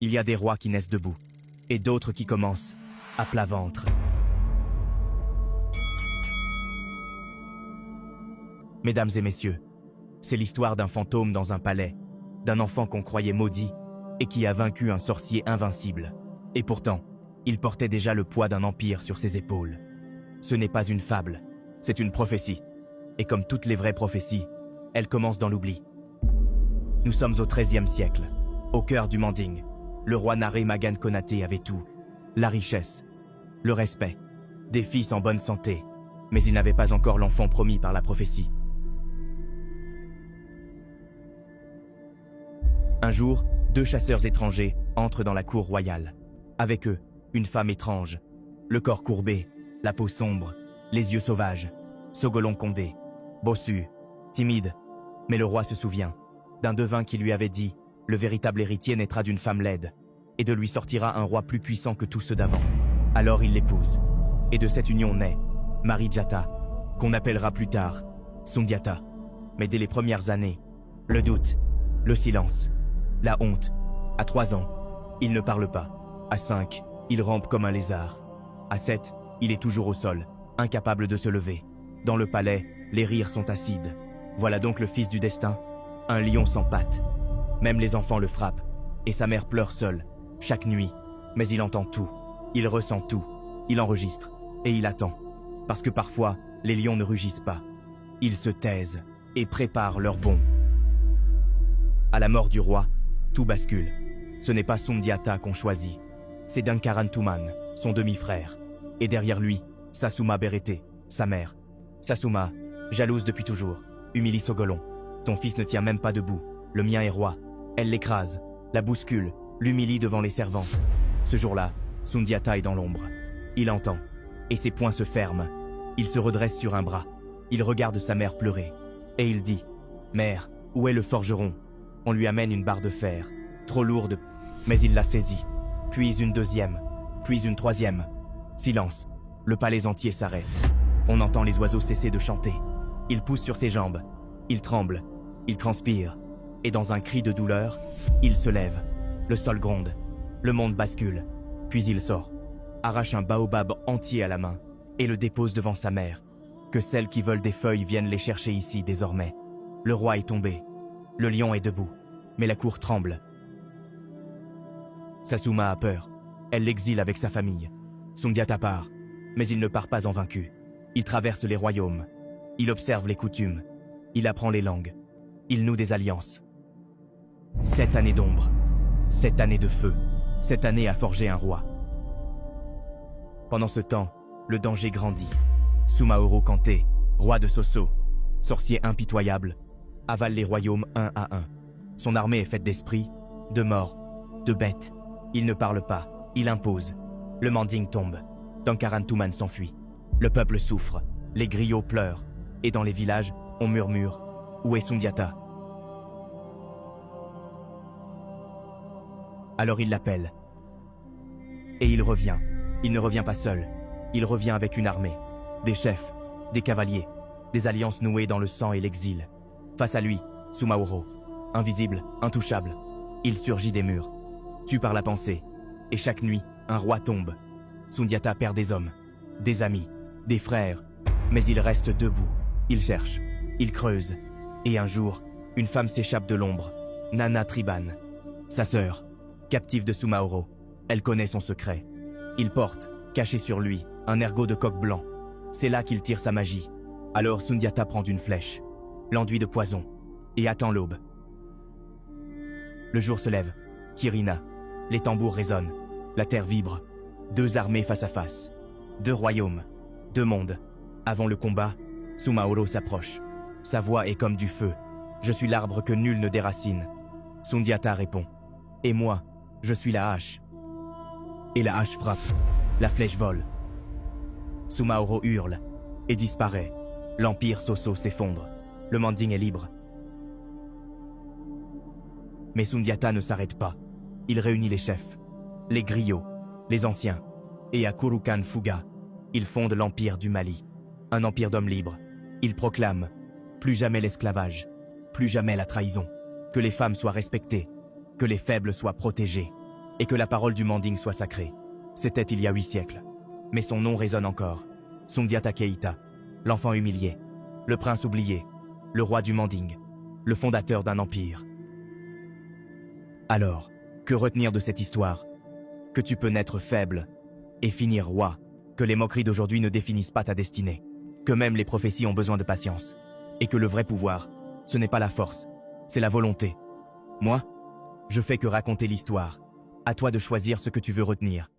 Il y a des rois qui naissent debout, et d'autres qui commencent à plat ventre. Mesdames et messieurs, c'est l'histoire d'un fantôme dans un palais, d'un enfant qu'on croyait maudit et qui a vaincu un sorcier invincible. Et pourtant, il portait déjà le poids d'un empire sur ses épaules. Ce n'est pas une fable, c'est une prophétie. Et comme toutes les vraies prophéties, elle commence dans l'oubli. Nous sommes au XIIIe siècle, au cœur du Manding. Le roi Naré Magan Konaté avait tout, la richesse, le respect, des fils en bonne santé, mais il n'avait pas encore l'enfant promis par la prophétie. Un jour, 2 chasseurs étrangers entrent dans la cour royale. Avec eux, une femme étrange, le corps courbé, la peau sombre, les yeux sauvages, Sogolon Condé, bossu, timide. Mais le roi se souvient d'un devin qui lui avait dit « Le véritable héritier naîtra d'une femme laide, et de lui sortira un roi plus puissant que tous ceux d'avant. » Alors il l'épouse, et de cette union naît Marijata, qu'on appellera plus tard Sundiata. Mais dès les premières années, le doute, le silence, la honte. À 3 ans, il ne parle pas. À 5, il rampe comme un lézard. À 7, il est toujours au sol, incapable de se lever. Dans le palais, les rires sont acides. Voilà donc le fils du destin, un lion sans pattes. Même les enfants le frappent, et sa mère pleure seule, chaque nuit. Mais il entend tout, il ressent tout, il enregistre, et il attend. Parce que parfois, les lions ne rugissent pas. Ils se taisent, et préparent leur bond. À la mort du roi, tout bascule. Ce n'est pas Sundiata qu'on choisit, c'est Dankarantuman, son demi-frère. Et derrière lui, Sasuma Berete, sa mère. Sasuma, jalouse depuis toujours, humilie Sogolon. Ton fils ne tient même pas debout, le mien est roi. Elle l'écrase, la bouscule, l'humilie devant les servantes. Ce jour-là, Sundiata est dans l'ombre. Il entend, et ses poings se ferment. Il se redresse sur un bras. Il regarde sa mère pleurer, et il dit « Mère, où est le forgeron ?» On lui amène une barre de fer, trop lourde, mais il la saisit. Puis une deuxième, puis une troisième. Silence, le palais entier s'arrête. On entend les oiseaux cesser de chanter. Il pousse sur ses jambes, il tremble, il transpire. Et dans un cri de douleur, il se lève. Le sol gronde, le monde bascule. Puis il sort, arrache un baobab entier à la main et le dépose devant sa mère. Que celles qui veulent des feuilles viennent les chercher ici désormais. Le roi est tombé. Le lion est debout, mais la cour tremble. Sasuma a peur. Elle l'exile avec sa famille. Sundiata part, mais il ne part pas en vaincu. Il traverse les royaumes. Il observe les coutumes. Il apprend les langues. Il noue des alliances. 7 années d'ombre. 7 années de feu. 7 années à forger un roi. Pendant ce temps, le danger grandit. Sumaoro Kanté, roi de Soso, sorcier impitoyable, avale les royaumes un à un. Son armée est faite d'esprits, de morts, de bêtes. Il ne parle pas, il impose. Le Manding tombe. Dankarantuman s'enfuit. Le peuple souffre, les griots pleurent. Et dans les villages, on murmure « Où est Sundiata ?» Alors il l'appelle. Et il revient. Il ne revient pas seul. Il revient avec une armée. Des chefs, des cavaliers, des alliances nouées dans le sang et l'exil. Face à lui, Sumaoro, invisible, intouchable. Il surgit des murs, tue par la pensée. Et chaque nuit, un roi tombe. Sundiata perd des hommes, des amis, des frères. Mais il reste debout. Il cherche, il creuse. Et un jour, une femme s'échappe de l'ombre. Nana Triban, sa sœur, captive de Sumaoro. Elle connaît son secret. Il porte, caché sur lui, un ergot de coq blanc. C'est là qu'il tire sa magie. Alors Sundiata prend une flèche, l'enduit de poison, et attend l'aube. Le jour se lève. Kirina, les tambours résonnent, la terre vibre. 2 armées face à face, 2 royaumes, 2 mondes. Avant le combat, Sumaoro s'approche. Sa voix est comme du feu. Je suis l'arbre que nul ne déracine. Sundiata répond. Et moi, je suis la hache. Et la hache frappe. La flèche vole. Sumaoro hurle et disparaît. L'empire Soso s'effondre. Le Manding est libre. Mais Sundiata ne s'arrête pas. Il réunit les chefs, les griots, les anciens. Et à Kurukan Fuga, il fonde l'empire du Mali. Un empire d'hommes libres. Il proclame plus jamais l'esclavage, plus jamais la trahison. Que les femmes soient respectées, que les faibles soient protégés. et que la parole du Manding soit sacrée. C'était il y a 8 siècles. Mais son nom résonne encore. Sundiata Keita, l'enfant humilié, le prince oublié, le roi du Manding, le fondateur d'un empire. Alors, que retenir de cette histoire? Que tu peux naître faible et finir roi, que les moqueries d'aujourd'hui ne définissent pas ta destinée, que même les prophéties ont besoin de patience, et que le vrai pouvoir, ce n'est pas la force, c'est la volonté. Moi, je fais que raconter l'histoire. À toi de choisir ce que tu veux retenir.